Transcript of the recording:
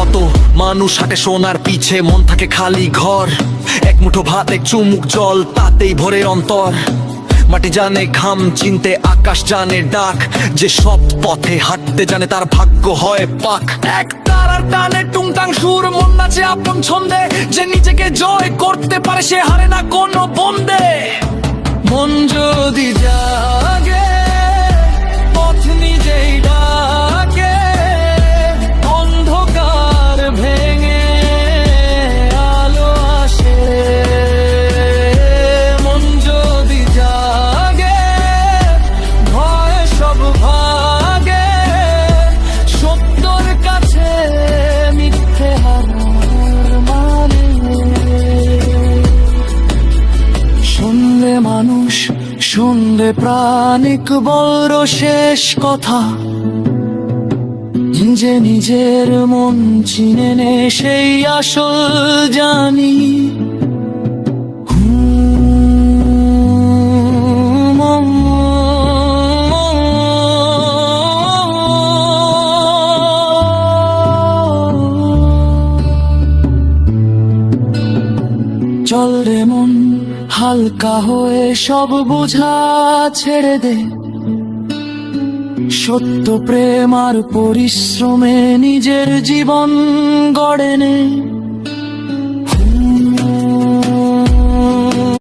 কত মানুষ হাঁটে সোনার পিছে, মন থাকে খালি ঘর। এক মুঠো ভাত, এক চুমুক জল, তাতেই ভরে অন্তর। মাটি জানে ঘাম চিনতে, আকাশ জানে ডাক। যে সব পথে হাঁটতে জানে তার ভাগ্য হয় পাক। এক তারার টানে টুংটাং সুর, মন নাচে আপন ছন্দে। যে নিজেকে জয় করতে পারে সে হারে না কোনো বন্দে। মন যদি জাগে পথ নিজেই ডাকে, অন্ধকার ভেঙে আলো আসে। মন যদি জাগে ভয় সব ভাগে, সত্যর কাছে মিথ্যে হারার মানে। শুনলে মানুষ, শুনলে প্রাণিক বড় শেষ কথা। যে নিজের মন চিনে নে সেই আসল জানি। চল রে মন হালকা হয়ে সব বোঝা ছেড়ে দে। সত্য প্রেম আর পরিশ্রমে নিজের জীবন গড়ে নে।